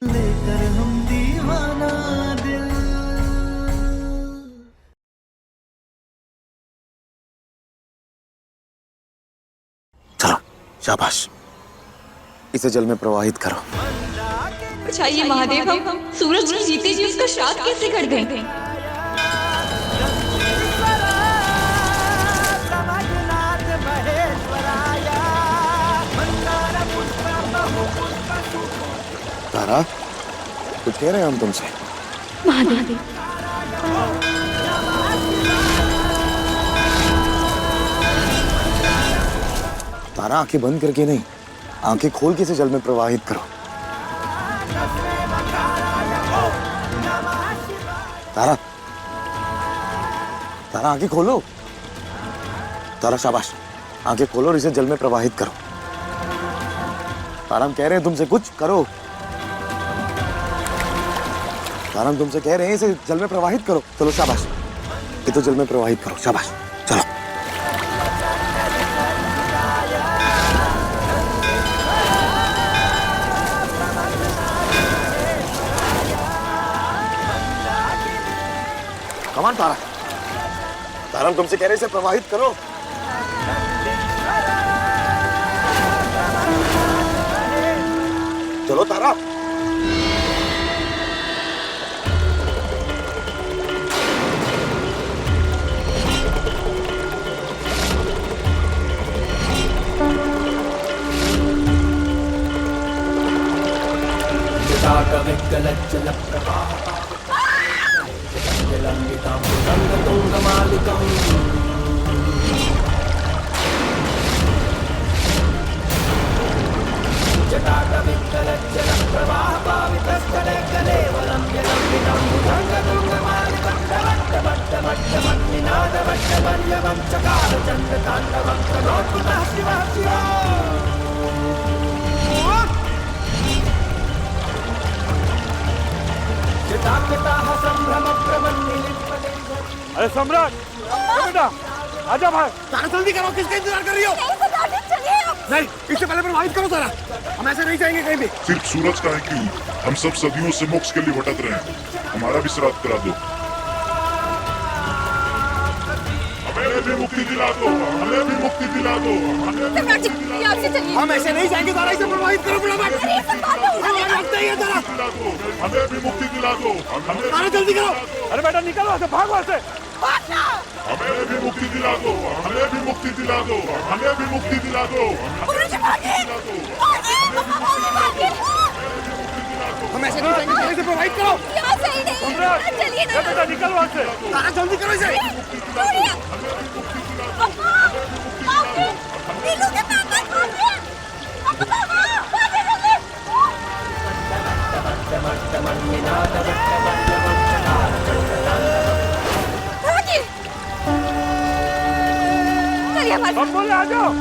लेकर हम दीवाना दिल। चलो शाबाश, इसे जल में प्रवाहित करो। अच्छा ये महादेव, हम सूरज की जीते जी उसका श्राद्ध कैसे कर गए? तारा, कुछ कह रहे हैं हम तुमसे। महादेव, तारा आंखें बंद करके नहीं, आंखें खोल के इसे जल में प्रवाहित करो। तारा, तारा आंखें खोलो। तारा शाबाश, आंखें खोलो और इसे जल में प्रवाहित करो। तारा हम कह रहे हैं तुमसे, कुछ करो। तारा हम तुमसे कह रहे हैं इसे जल में प्रवाहित करो। चलो शाबाश, ये तो जल में प्रवाहित करो। शाबाश, चलो। कमान तारा, तारा हम तुमसे कह रहे हैं इसे प्रवाहित करो। चलो तारा। अरे सम्राट, बेटा आजा भाई। तारा जल्दी करो, किसका इंतजार कर रही हो? नहीं, इससे पहले प्रभावित करो तारा, हम ऐसे नहीं जाएंगे कहीं भी। सिर्फ सूरज का है क्यों, हम सब सदियों से मोक्ष के लिए भटक रहे हैं। हमारा भी श्राद्ध करा दो, हमें भी मुक्ति दिला दो, हमें भी मुक्ति दिला दो, हम ऐसे नहीं जाएंगे तारा, इसे प्रभावित करो फटाफट। हमें भी मुक्ति दिला दो, तारा जल्दी करो। अरे बेटा निकलो, भागो ऐसे। हमें भी मुक्ति दिला दो, हमें भी मुक्ति दिला दो, हमें भी मुक्ति दिला दो। हम ऐसे नहीं जाएंगे तारा, इसे प्रभावित करो। बेटा निकलो वहाँ से, तारा जल्दी करो इसे। हम बोले आ जाओ।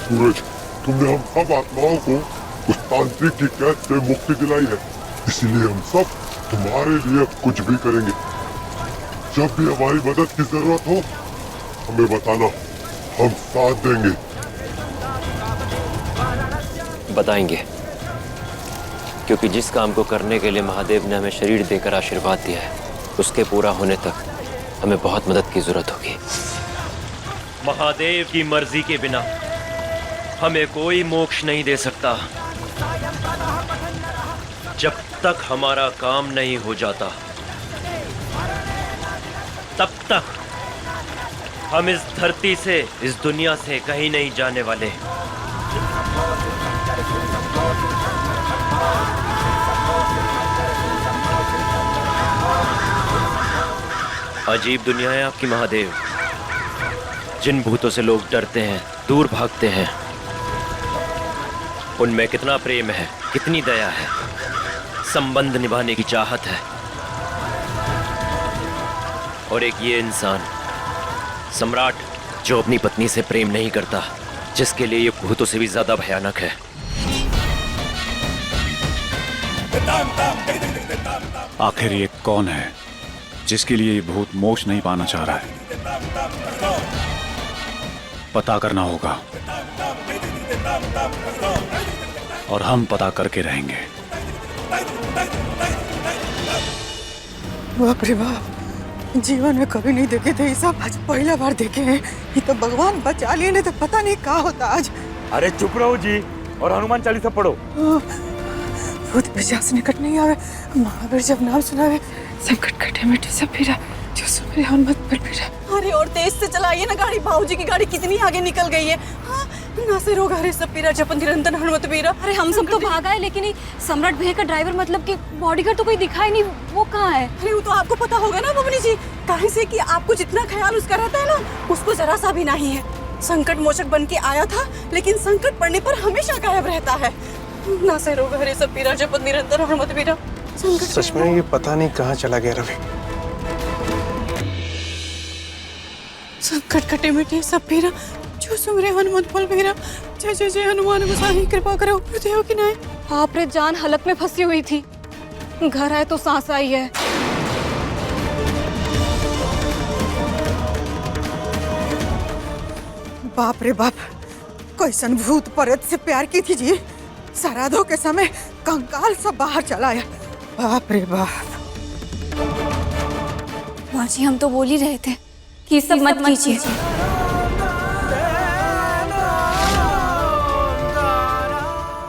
सूरज, तुमने हम सब आत्माओं को उस तांत्रिक की कैद से मुक्ति दिलाई है, इसीलिए हम सब तुम्हारे लिए कुछ भी करेंगे। जब भी हमारी मदद की जरूरत हो हमें बताना, हम साथ देंगे। बताएंगे, क्योंकि जिस काम को करने के लिए महादेव ने हमें शरीर देकर आशीर्वाद दिया है, उसके पूरा होने तक हमें बहुत मदद की जरूरत होगी। महादेव की मर्जी के बिना हमें कोई मोक्ष नहीं दे सकता। जब तक हमारा काम नहीं हो जाता तब तक हम इस धरती से, इस दुनिया से कहीं नहीं जाने वाले। अजीब दुनिया है आपकी महादेव। जिन भूतों से लोग डरते हैं, दूर भागते हैं, उनमें कितना प्रेम है, कितनी दया है, संबंध निभाने की चाहत है, और एक ये इंसान सम्राट जो अपनी पत्नी से प्रेम नहीं करता, जिसके लिए ये भूतों से भी ज्यादा भयानक है। आखिर ये कौन है जिसके लिए ये भूत मोक्ष नहीं पाना चाह रहा है? पता करना होगा और हम पता करके रहेंगे। बाप रे बाप, जीवन में कभी नहीं देखे थे ये सब, आज पहला बार देखे हैं। ये तो भगवान बचा लिए, नहीं तो पता नहीं क्या होता आज। अरे चुप रहो जी और हनुमान चालीसा पढ़ो। भूत पिशाच निकट नहीं आवे, महावीर जब नाम सुनावे, संकट कटे मिटे सब पीरा, जो सुमरे हनुमत बल पीरा। अरे और तेज से चलाइए ना गाड़ी, भाऊजी की गाड़ी कितनी आगे निकल गई है। हाँ, ना से रोग हरे सब पीरा, जपन निरंतर हनुमत पीरा। अरे हम सब तो भाग आए, लेकिन सम्राट भैया का ड्राइवर मतलब कि बॉडीगार्ड तो कोई दिखाई नहीं, वो कहाँ है? अरे वो तो आपको पता होगा ना बबनी जी, काहे से कि आपको जितना ख्याल उसका रहता है ना, उसको जरा सा भी नहीं है। संकट मोचक बन के आया था, लेकिन संकट पड़ने पर हमेशा गायब रहता है। ना से रोग हरे सब पीरा, जपन निरंतर हनुमत पीरा। सच में ये पता नहीं कहाँ चला गया रवि। संकट कटे मिटे सब पीरा, जो सुमरे हनुमत बल पीरा। जय जय जय हनुमान गोसाई, कृपा करो देव की नाय। बाप रे, जान हलक में फंसी हुई थी, घर आए तो सांस आई है। बाप रे बाप, कैसन भूत प्रेत से प्यार की थी जी। श्राद्धों के समय कंकाल सब बाहर चला आया। बाप रे बाप। माँ जी, हम तो बोल ही रहे थे कि सब मत कीजिए।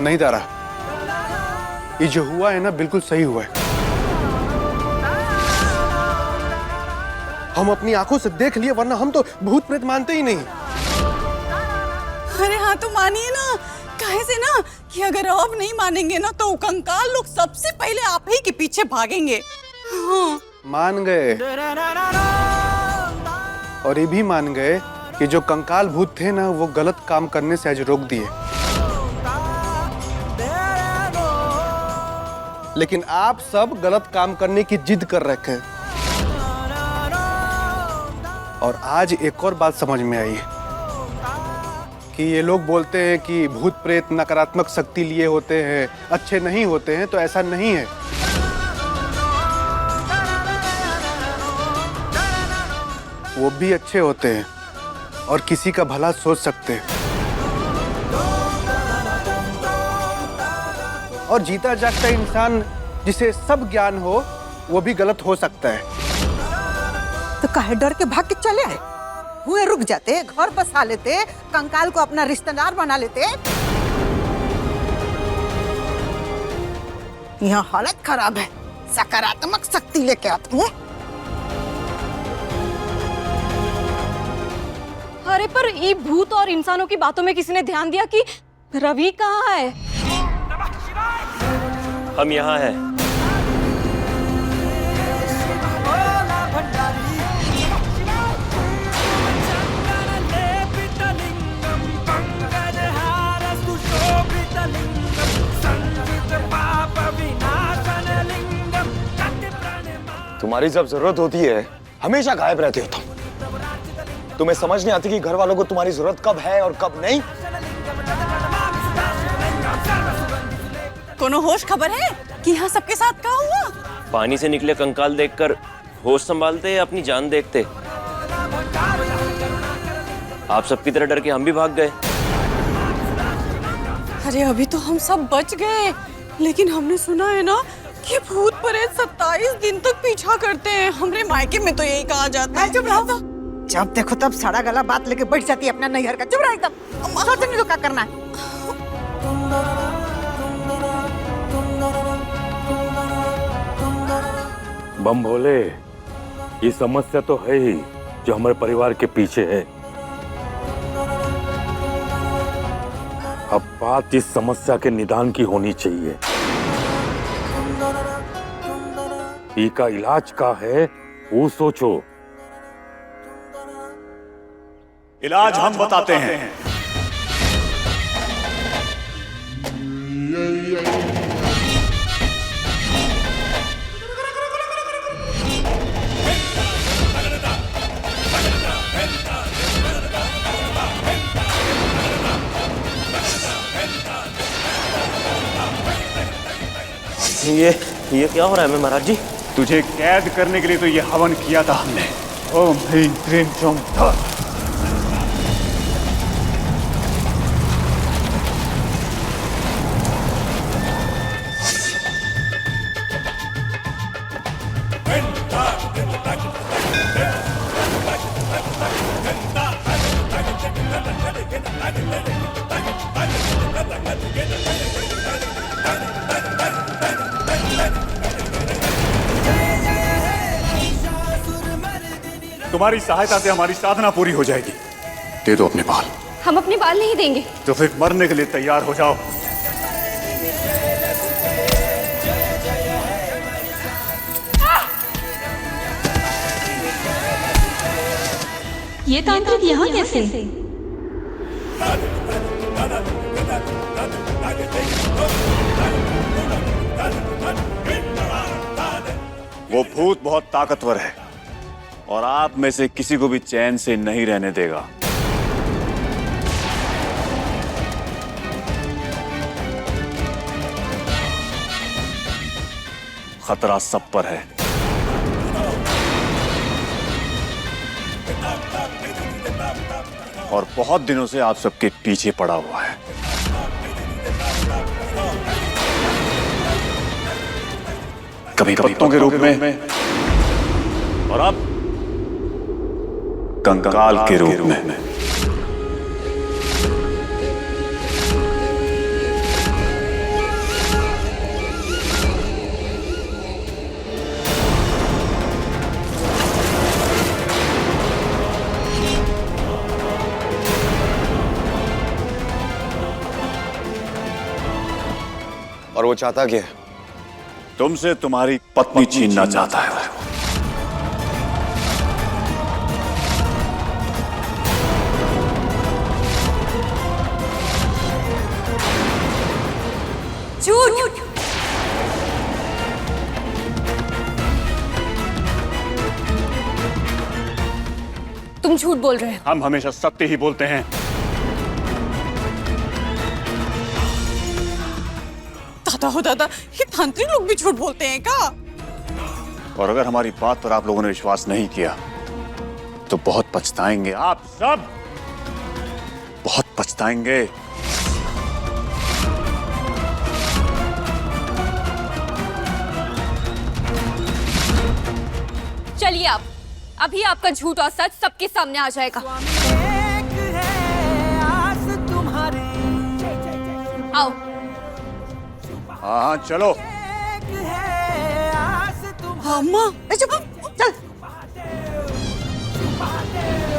नहीं तारा, ये जो हुआ है ना बिल्कुल सही हुआ है। हम अपनी आंखों से देख लिए, वरना हम तो भूत प्रेत मानते ही नहीं। अरे हाँ तो मानिए ना, काहे से ना कि अगर अब नहीं मानेंगे ना तो कंकाल लोग सबसे पहले आप ही के पीछे भागेंगे। हाँ। मान गए, और ये भी मान गए कि जो कंकाल भूत थे ना, वो गलत काम करने से आज रोक दिए। लेकिन आप सब गलत काम करने की जिद कर रखे हैं। और आज एक और बात समझ में आई कि ये लोग बोलते हैं कि भूत प्रेत नकारात्मक शक्ति लिए होते हैं, अच्छे नहीं होते हैं, तो ऐसा नहीं है। वो भी अच्छे होते हैं और किसी का भला सोच सकते हैं। और जीता जागता इंसान जिसे सब ज्ञान हो, वो भी गलत हो सकता है। तो काहे डर के भाग के चले आए? हुए रुक जाते, घर बसा लेते, कंकाल को अपना रिश्तेदार बना लेते। यहाँ हालत खराब है, सकारात्मक शक्ति लेके आते हैं। अरे पर ये भूत और इंसानों की बातों में किसी ने ध्यान दिया कि रवि कहाँ है? हम यहाँ हैं। तुम्हारी जब जरूरत होती है हमेशा गायब रहते हो तुम। तुम्हें समझ नहीं आती कि घर वालों को तुम्हारी जरूरत कब है और कब नहीं। कोनो होश खबर है कि यहाँ सबके साथ क्या हुआ? पानी से निकले कंकाल देखकर होश संभालते या अपनी जान देखते? आप सबकी तरह डर के हम भी भाग गए। अरे अभी तो हम सब बच गए, लेकिन हमने सुना है ना कि भूत प्रेत 27 दिन तक पीछा करते हैं। हमरे मायके में तो यही कहा जाता है। चुप रहो। जब देखो तब सड़ा गला बात लेके बैठ जाती है अपना नैहर का। चुप रहो एकदम, सोचने दो क्या करना है। बम भोले, ये समस्या तो है ही जो हमारे परिवार के पीछे है। अब बात इस समस्या के निदान की होनी चाहिए। इसका इलाज का है वो सोचो। इलाज हम बताते हैं। ये क्या हो रहा है मैं महाराज जी? तुझे कैद करने के लिए तो ये हवन किया था हमने। ओम ह्रीं क्लीं चौं धा। तुम्हारी सहायता से हमारी साधना पूरी हो जाएगी। दे दो अपने बाल। हम अपने बाल नहीं देंगे। तो फिर मरने के लिए तैयार हो जाओ। ये तांत्रिक यहाँ कैसे? वो भूत बहुत ताकतवर है और आप में से किसी को भी चैन से नहीं रहने देगा। खतरा सब पर है। और बहुत दिनों से आप सबके पीछे पड़ा हुआ है। कभी पत्तों के रूप में और अब कंकाल के रूप में। और वो चाहता क्या है? तुमसे तुम्हारी पत्नी छीनना चाहता है। झूठ। तुम झूठ बोल रहे हो। हम हमेशा सत्य ही बोलते हैं। दादा हो दादा, ये तांत्रिक लोग भी झूठ बोलते हैं क्या? और अगर हमारी बात पर आप लोगों ने विश्वास नहीं किया तो बहुत पछताएंगे। आप सब बहुत पछताएंगे। चलिए आप, अभी आपका झूठ और सच सबके सामने आ जाएगा। आओ। हाँ चलो। हाँ माँ, चल।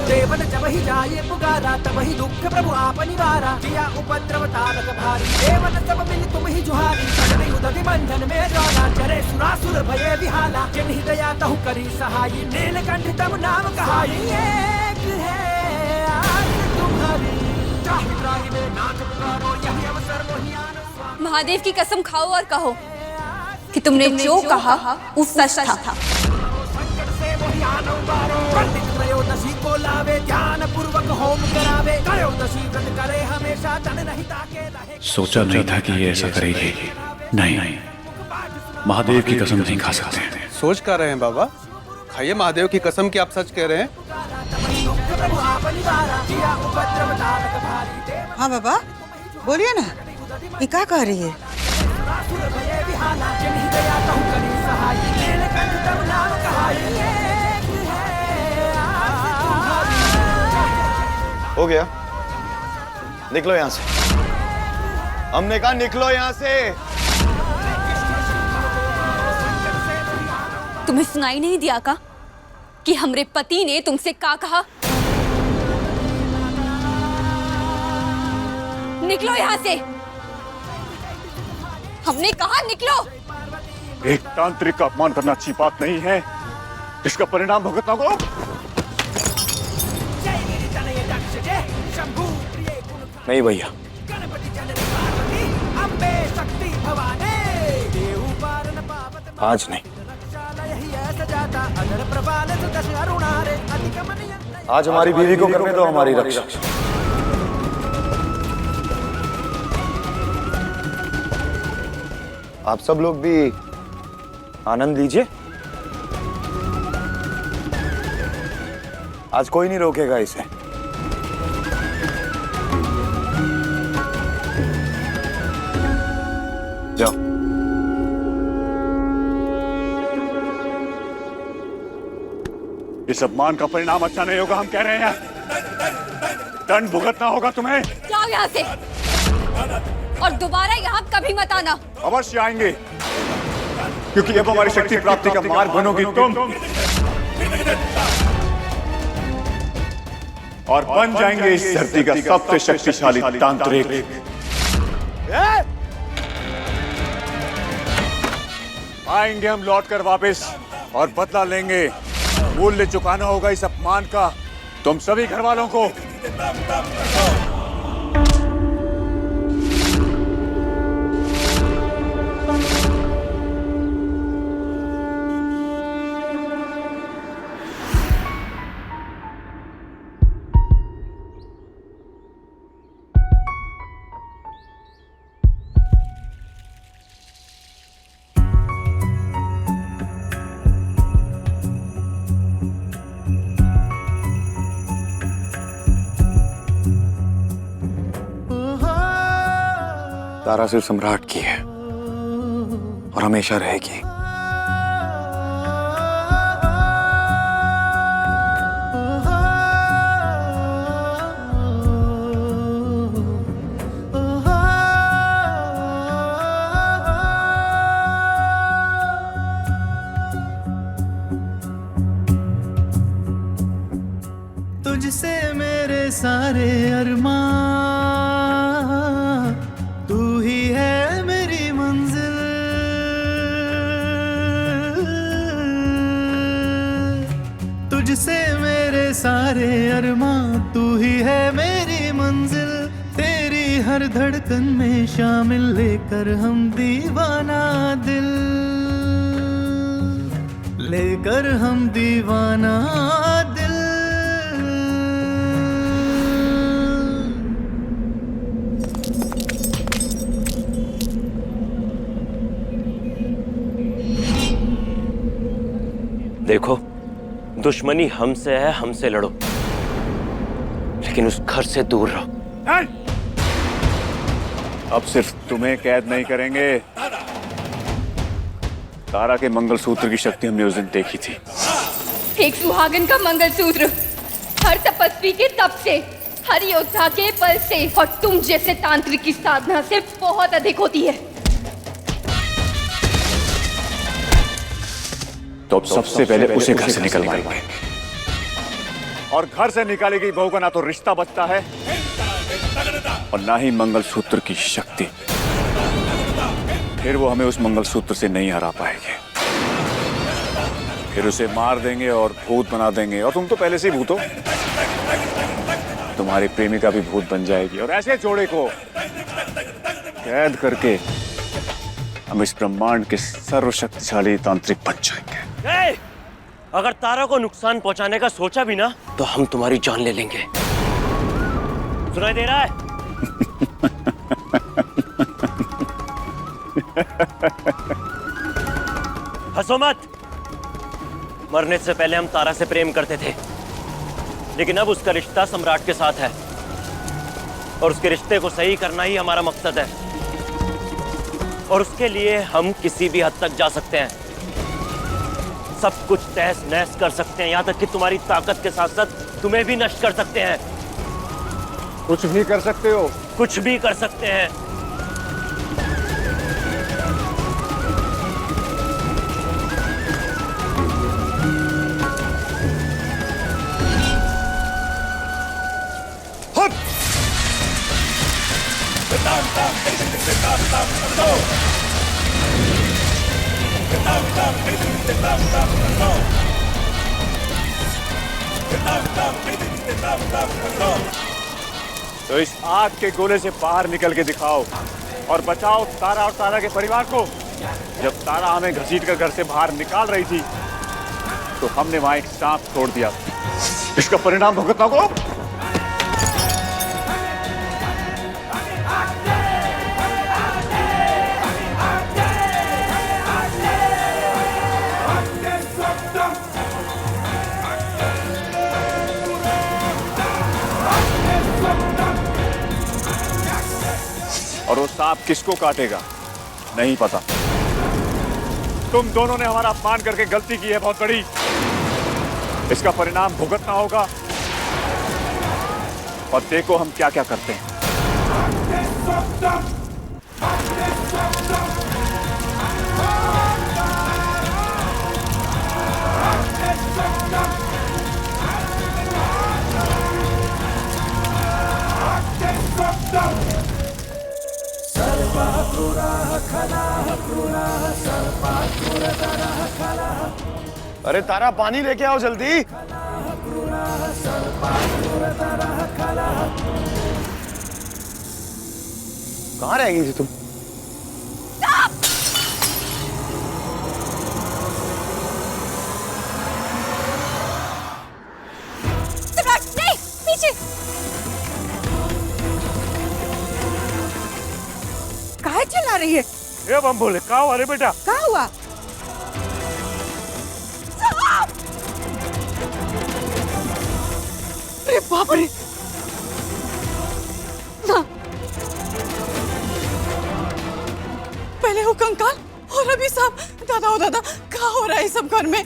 देवन जब ही जाए पुकारा तब ही दुख प्रभु आप निवारा, किया उपद्रव तारक भारी, देवन सब मिल तुम ही जुहारी, सगले उदति बंधन में ज्वाला, चरे सुरासुर भये विहाला, जिन्हि दया तहु करी सहाई, नीलकंठ तब नाम कहाई। एक है आस तुम्हारी, त्राहि त्राहि में नाथ पुकारो, यही अवसर मोहि आन स्वामी। महादेव की कसम खाओ और कहो कि तुमने जो कहा वो सच था। पंडित त्रयोदशी को लावे, ध्यान पूर्वक होम करावे, त्रयोदशी व्रत करे हमेशा, तन नहीं ताके रहे। सोचा नहीं था कि ये ऐसा करेगी। नहीं, महादेव की कसम नहीं खा सकते। सोच कर रहे हैं बाबा? खाइए महादेव की कसम कि आप सच कह रहे हैं। हाँ बाबा, बोलिए ना, ये क्या कह रही है? हो गया, निकलो यहां से। हमने कहा निकलो यहां से। तुम्हें सुनाई नहीं दिया का कि हमरे पति ने तुमसे क्या कहा? निकलो यहां से। हमने कहा निकलो। एक तांत्रिक का अपमान करना अच्छी बात नहीं है। इसका परिणाम भुगतना को। नहीं भैया, आज नहीं। आज हमारी बीवी को करने दो हमारी रक्षा। आप सब लोग भी आनंद लीजिए। आज कोई नहीं रोकेगा इसे। जाओ। इस अपमान का परिणाम अच्छा नहीं होगा, हम कह रहे हैं। दंड भुगतना होगा तुम्हें। जाओ यहाँ से और दोबारा यहाँ कभी मत आना। अवश्य आएंगे, क्योंकि अब हमारी शक्ति प्राप्ति का मार्ग बनोगी तुम, और बन जाएंगे इस धरती का सबसे शक्तिशाली तांत्रिक। आएंगे हम लौटकर वापस और बदला लेंगे। मूल्य चुकाना होगा इस अपमान का तुम सभी घर वालों को। तारा सिर्फ सम्राट की है और हमेशा रहेगी। तुझसे मेरे सारे अरमान, तू ही है मेरी मंजिल। तुझसे मेरे सारे अरमान, तू ही है मेरी मंजिल। तेरी हर धड़कन में शामिल लेकर हम दीवाना दिल, लेकर हम दीवाना दिल। देखो, दुश्मनी हमसे है, हमसे लड़ो, लेकिन उस घर से दूर रहो। अब सिर्फ तुम्हें कैद नहीं करेंगे। तारा के मंगलसूत्र की शक्ति हमने उस दिन देखी थी। एक सुहागन का मंगलसूत्र हर तपस्वी के तप से, हर योद्धा के बल से और तुम जैसे तांत्रिक की साधना से बहुत अधिक होती है। तो अब सबसे पहले उसे घर से निकलवाएंगे, और घर से निकाली गई बहू का ना तो रिश्ता बचता है और ना ही मंगलसूत्र की शक्ति। फिर वो हमें उस मंगलसूत्र से नहीं हरा पाएंगे। फिर उसे मार देंगे और भूत बना देंगे, और तुम तो पहले से ही भूत हो। तुम्हारी प्रेमिका भी भूत बन जाएगी, और ऐसे जोड़े को कैद करके हम इस ब्रह्मांड के सर्वशक्तिशाली तांत्रिक बन जाएंगे। अगर तारा को नुकसान पहुंचाने का सोचा भी ना, तो हम तुम्हारी जान ले लेंगे। सुनाई दे रहा है? हंसो मत। मरने से पहले हम तारा से प्रेम करते थे, लेकिन अब उसका रिश्ता सम्राट के साथ है, और उसके रिश्ते को सही करना ही हमारा मकसद है। और उसके लिए हम किसी भी हद तक जा सकते हैं, सब कुछ तहस नहस कर सकते हैं, यहाँ तक कि तुम्हारी ताकत के साथ साथ तुम्हें भी नष्ट कर सकते हैं। कुछ भी कर सकते हो? कुछ भी कर सकते हैं। तो इस आग के गोले से बाहर निकल के दिखाओ और बचाओ तारा और तारा के परिवार को। जब तारा हमें घसीटकर घर से बाहर निकाल रही थी, तो हमने वहां एक सांप छोड़ दिया। इसका परिणाम भुगतना को। वो सांप किसको काटेगा नहीं पता। तुम दोनों ने हमारा अपमान करके गलती की है बहुत बड़ी। इसका परिणाम भुगतना होगा और देखो हम क्या क्या करते हैं। अरे तारा पानी लेके आओ जल्दी। कहाँ रह गई थी तुम? नहीं, पीछे। काहे चिल्ला रही है? ये बम बोले कहा हुआ रे बेटा? क्या हुआ? अरे बाप रे! ना। पहले वो कंकाल और अभी सांप। दादा ओ दादा, क्या हो रहा है सब घर में?